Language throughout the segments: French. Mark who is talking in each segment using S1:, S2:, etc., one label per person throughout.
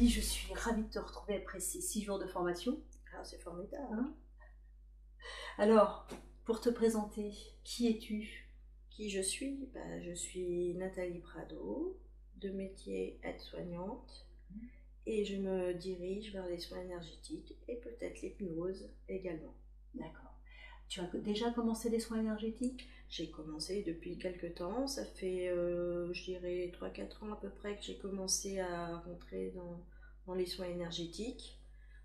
S1: Julie, je suis ravie de te retrouver après ces 6 jours de formation.
S2: Ah, c'est formidable.
S1: Hein? Alors, pour te présenter, qui es-tu?
S2: Qui je suis? Je suis Nathalie Prado, de métier aide-soignante, et je me dirige vers les soins énergétiques et peut-être l'hypnose également.
S1: D'accord. Tu as déjà commencé les soins énergétiques?
S2: J'ai commencé depuis quelques temps, ça fait je dirais 3-4 ans à peu près que j'ai commencé à rentrer dans les soins énergétiques.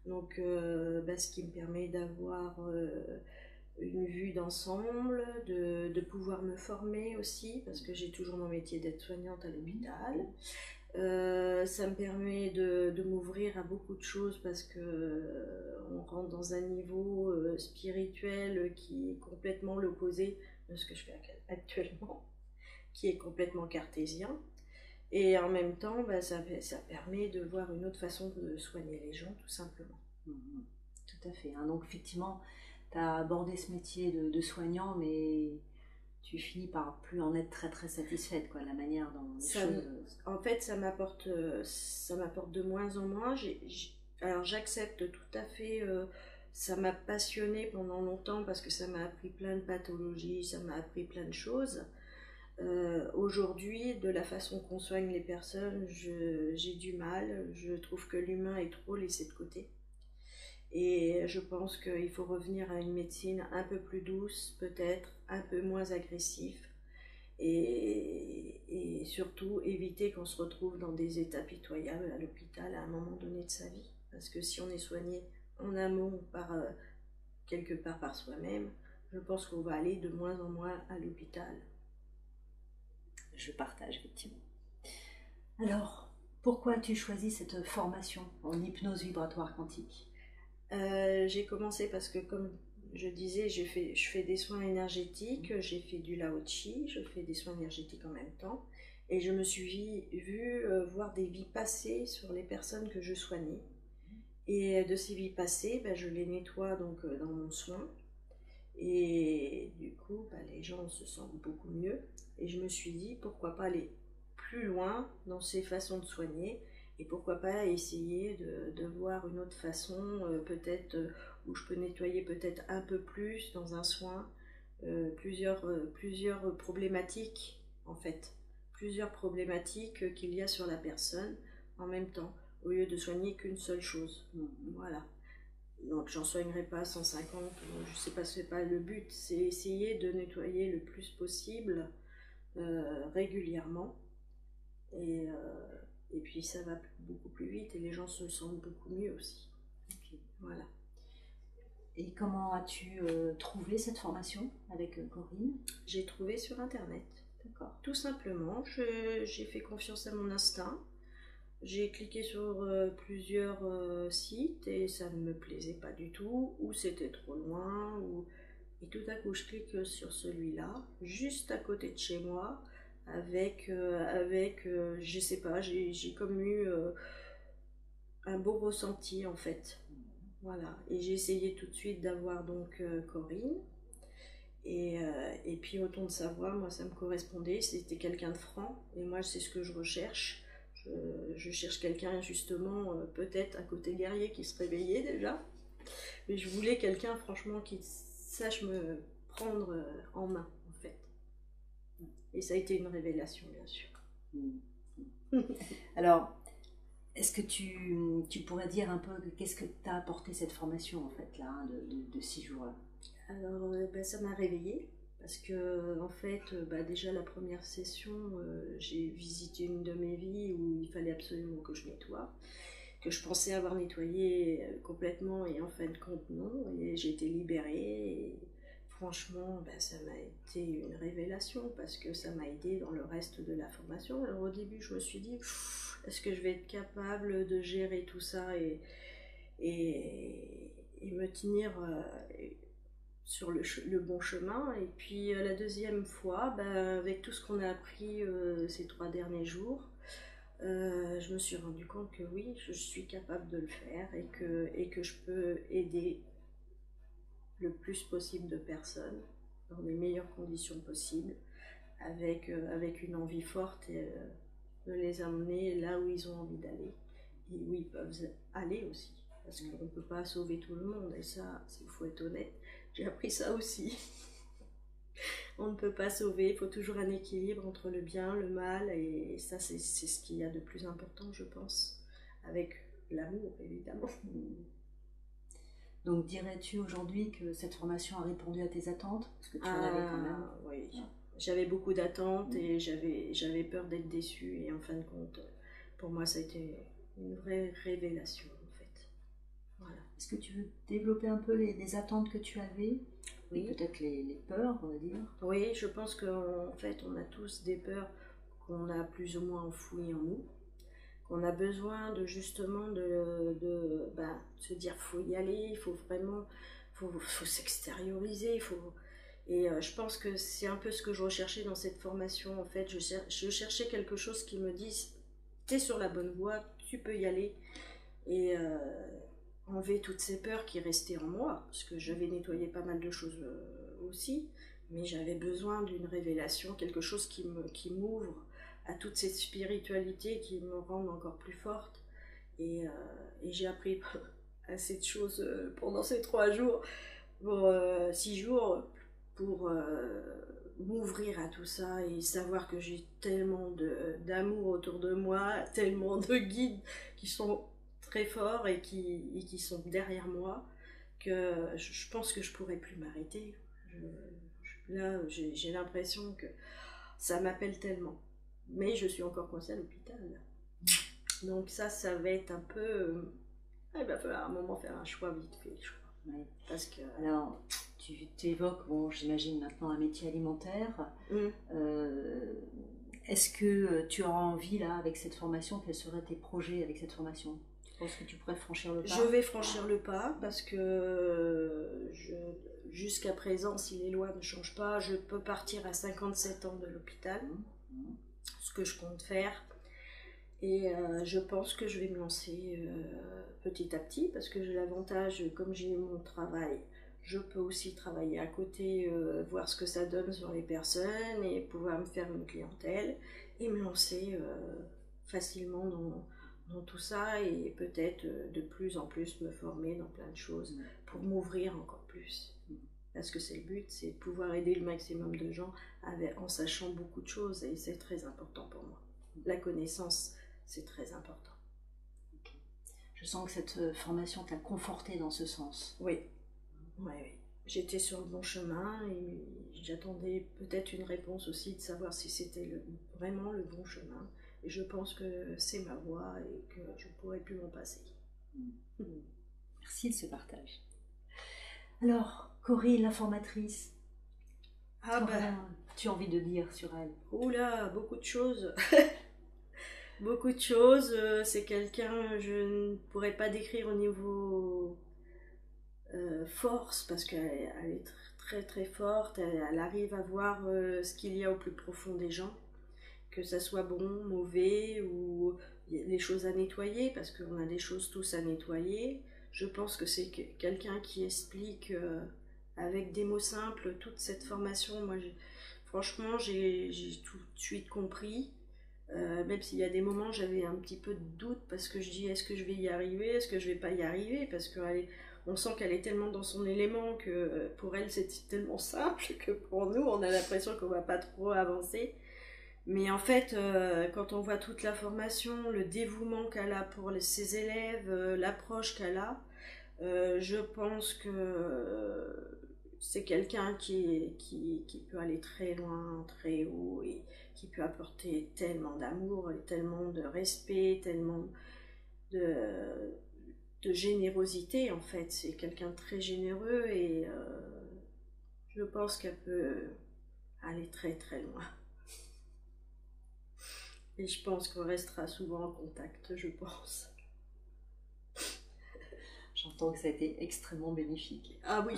S2: Donc ce qui me permet d'avoir une vue d'ensemble, de pouvoir me former aussi, parce que j'ai toujours mon métier d'aide-soignante à l'hôpital. Ça me permet de m'ouvrir à beaucoup de choses parce que on rentre dans un niveau spirituel qui est complètement l'opposé de ce que je fais actuellement, qui est complètement cartésien. Et en même temps, ça permet de voir une autre façon de soigner les gens, tout simplement.
S1: Tout à fait. Hein. Donc effectivement, tu as abordé ce métier de soignant, mais tu finis par plus en être très très satisfaite, quoi, la manière dont les choses...
S2: En fait, ça m'apporte de moins en moins. Alors j'accepte tout à fait, ça m'a passionnée pendant longtemps parce que ça m'a appris plein de pathologies, ça m'a appris plein de choses. Aujourd'hui, de la façon qu'on soigne les personnes, j'ai du mal. Je trouve que l'humain est trop laissé de côté. Et je pense qu'il faut revenir à une médecine un peu plus douce, peut-être un peu moins agressive. Et surtout éviter qu'on se retrouve dans des états pitoyables à l'hôpital à un moment donné de sa vie. Parce que si on est soigné en amont quelque part par soi-même, je pense qu'on va aller de moins en moins à l'hôpital.
S1: Je partage effectivement. Alors, pourquoi as-tu choisi cette formation en hypnose vibratoire quantique?
S2: J'ai commencé parce que, comme je disais, je fais des soins énergétiques, j'ai fait du Lao-Chi, je fais des soins énergétiques en même temps, et je me suis vue voir des vies passées sur les personnes que je soignais. Et de ces vies passées, je les nettoie donc dans mon soin, et du coup, les gens se sentent beaucoup mieux. Et je me suis dit, pourquoi pas aller plus loin dans ces façons de soigner, et pourquoi pas essayer de voir une autre façon, peut-être où je peux nettoyer peut-être un peu plus dans un soin, plusieurs problématiques en fait, plusieurs problématiques qu'il y a sur la personne en même temps, au lieu de soigner qu'une seule chose. Voilà. Donc j'en soignerai pas 150, je sais pas, c'est pas le but, c'est essayer de nettoyer le plus possible régulièrement. Et puis ça va beaucoup plus vite et les gens se sentent beaucoup mieux aussi.
S1: Okay.
S2: Voilà.
S1: Et comment as-tu trouvé cette formation avec Corinne?
S2: J'ai trouvé sur internet.
S1: D'accord.
S2: Tout simplement, j'ai fait confiance à mon instinct. J'ai cliqué sur plusieurs sites et ça ne me plaisait pas du tout, ou c'était trop loin, et tout à coup je clique sur celui-là, juste à côté de chez moi, avec je sais pas, j'ai comme eu un beau ressenti en fait. Voilà, et j'ai essayé tout de suite d'avoir donc Corinne, et puis autant de sa voix, moi ça me correspondait, c'était quelqu'un de franc, et moi c'est ce que je recherche. Je cherche quelqu'un justement, peut-être un côté guerrier qui se réveillait déjà, mais je voulais quelqu'un franchement qui sache me prendre en main en fait. Et ça a été une révélation bien sûr.
S1: Alors, est-ce que tu pourrais dire un peu qu'est-ce que t'a apporté cette formation en fait là, de 6 jours là?
S2: Alors ça m'a réveillée. Parce que en fait, déjà la première session, j'ai visité une de mes vies où il fallait absolument que je nettoie, que je pensais avoir nettoyé complètement et en fin de compte non, et j'ai été libérée. Et franchement, ça m'a été une révélation parce que ça m'a aidé dans le reste de la formation. Alors au début, je me suis dit, est-ce que je vais être capable de gérer tout ça et me tenir sur le bon chemin. Et puis la deuxième fois, avec tout ce qu'on a appris ces 3 derniers jours, je me suis rendu compte que oui, je suis capable de le faire et que je peux aider le plus possible de personnes dans les meilleures conditions possibles, avec une envie forte de les emmener là où ils ont envie d'aller. où ils peuvent aller aussi. Parce qu'on ne peut pas sauver tout le monde, et ça, il faut être honnête, j'ai appris ça aussi. On ne peut pas sauver, il faut toujours un équilibre entre le bien, le mal, et ça c'est ce qu'il y a de plus important, je pense, avec l'amour évidemment.
S1: Donc dirais-tu aujourd'hui que cette formation a répondu à tes attentes? Parce que tu en avais quand même.
S2: Oui, j'avais beaucoup d'attentes et j'avais peur d'être déçue, et en fin de compte, pour moi ça a été une vraie révélation en fait. Voilà.
S1: Est-ce que tu veux développer un peu les attentes que tu avais? Oui. Peut-être les peurs, on va dire.
S2: Oui, je pense qu'en fait, on a tous des peurs qu'on a plus ou moins enfouies en nous, qu'on a besoin de justement de se dire faut y aller, il faut vraiment, faut s'extérioriser, et je pense que c'est un peu ce que je recherchais dans cette formation. En fait, je cherchais quelque chose qui me dise t'es sur la bonne voie, tu peux y aller, et enlever toutes ces peurs qui restaient en moi, parce que j'avais nettoyé pas mal de choses aussi, mais j'avais besoin d'une révélation, quelque chose qui m'ouvre à toute cette spiritualité, qui me rende encore plus forte. Et j'ai appris assez de choses pendant ces 3 jours, pour 6 jours, pour m'ouvrir à tout ça et savoir que j'ai tellement d'amour autour de moi, tellement de guides qui sont très forts et qui sont derrière moi, que je pense que je pourrais plus m'arrêter. Là, j'ai l'impression que ça m'appelle tellement. Mais je suis encore coincée à l'hôpital. Donc ça va être un peu... il va falloir à un moment faire un choix vite fait, je crois.
S1: Oui.
S2: Parce que...
S1: Alors, tu évoques, bon, j'imagine maintenant un métier alimentaire. Est-ce que tu auras envie, là, avec cette formation, quels seraient tes projets avec cette formation? Tu penses que tu pourrais franchir le pas?
S2: Je vais franchir le pas parce que jusqu'à présent, si les lois ne changent pas, je peux partir à 57 ans de l'hôpital, ce que je compte faire. Et je pense que je vais me lancer petit à petit, parce que j'ai l'avantage, comme j'ai mon travail, je peux aussi travailler à côté, voir ce que ça donne sur les personnes et pouvoir me faire une clientèle et me lancer facilement dans tout ça, et peut-être de plus en plus me former dans plein de choses pour m'ouvrir encore plus. Parce que c'est le but, c'est de pouvoir aider le maximum de gens en sachant beaucoup de choses, et c'est très important pour moi. La connaissance, c'est très important.
S1: Okay. Je sens que cette formation t'a confortée dans ce sens.
S2: Oui, oui. J'étais sur le bon chemin et j'attendais peut-être une réponse aussi, de savoir si c'était vraiment le bon chemin. Et je pense que c'est ma voie et que je ne pourrais plus m'en passer.
S1: Merci de ce partage. Alors, Corinne, la formatrice, tu as envie de dire sur elle?
S2: Oula, beaucoup de choses. Beaucoup de choses. C'est quelqu'un, je ne pourrais pas décrire au niveau force, parce qu'elle est très très forte. Elle arrive à voir ce qu'il y a au plus profond des gens, que ça soit bon, mauvais, ou les choses à nettoyer, parce qu'on a des choses tous à nettoyer. Je pense que c'est quelqu'un qui explique avec des mots simples toute cette formation. Moi, franchement, j'ai tout de suite compris. Même s'il y a des moments j'avais un petit peu de doute, parce que je dis est-ce que je vais y arriver, est-ce que je vais pas y arriver, parce qu'on sent qu'elle est tellement dans son élément que pour elle c'est tellement simple que pour nous on a l'impression qu'on va pas trop avancer. Mais en fait quand on voit toute la formation, le dévouement qu'elle a pour ses élèves, l'approche qu'elle a, je pense que c'est quelqu'un qui peut aller très loin, très haut, et qui peut apporter tellement d'amour et tellement de respect, tellement de générosité. En fait, c'est quelqu'un de très généreux, et je pense qu'elle peut aller très très loin. Et je pense qu'on restera souvent en contact, je pense.
S1: J'entends que ça a été extrêmement bénéfique.
S2: Ah oui,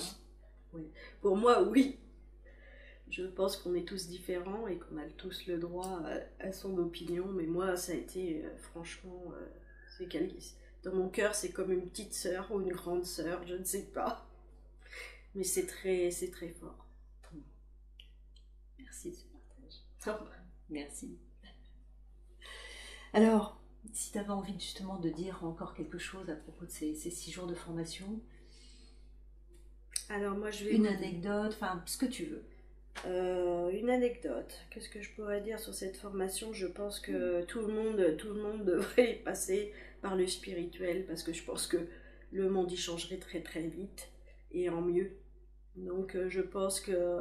S2: oui. Pour moi, oui. Je pense qu'on est tous différents et qu'on a tous le droit à son opinion, mais moi, ça a été, franchement, dans mon cœur, c'est comme une petite sœur ou une grande sœur, je ne sais pas. Mais c'est très fort.
S1: Merci de ce partage. Merci. Alors, si tu avais envie justement de dire encore quelque chose à propos de ces 6 jours de formation,
S2: alors moi je vais...
S1: Une anecdote, enfin ce que tu veux.
S2: Une anecdote, qu'est-ce que je pourrais dire sur cette formation? Je pense que tout le monde devrait passer par le spirituel, parce que je pense que le monde y changerait très très vite et en mieux. Donc je pense que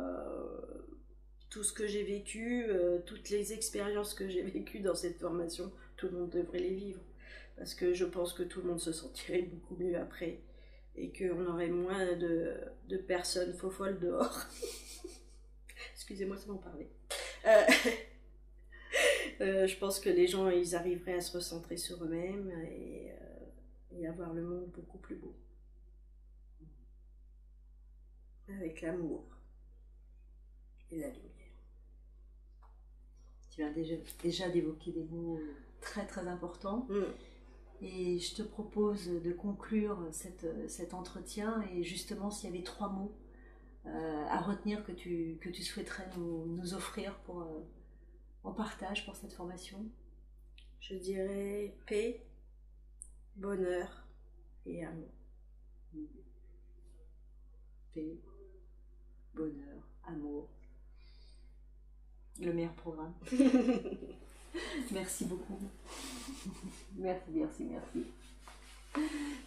S2: tout ce que j'ai vécu, toutes les expériences que j'ai vécues dans cette formation, tout le monde devrait les vivre. Parce que je pense que tout le monde se sentirait beaucoup mieux après et qu'on aurait moins de personnes faux-folles dehors. Excusez-moi, ça m'en parlait. Je pense que les gens, ils arriveraient à se recentrer sur eux-mêmes et à voir le monde beaucoup plus beau. Avec l'amour et la lumière.
S1: Tu viens déjà d'évoquer des mots très très importants. Et je te propose de conclure cet entretien. Et justement, s'il y avait 3 mots à retenir que tu souhaiterais nous offrir en partage pour cette formation.
S2: Je dirais paix, bonheur et amour.
S1: Paix, bonheur, amour. Le meilleur programme. Merci beaucoup. Merci.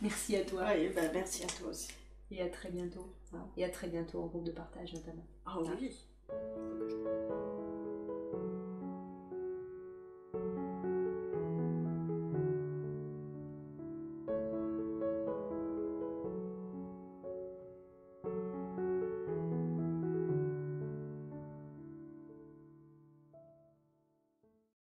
S1: Merci à toi.
S2: Oui, ben merci à toi aussi.
S1: Et à très bientôt. Et à très bientôt en groupe de partage notamment.
S2: Ah oui.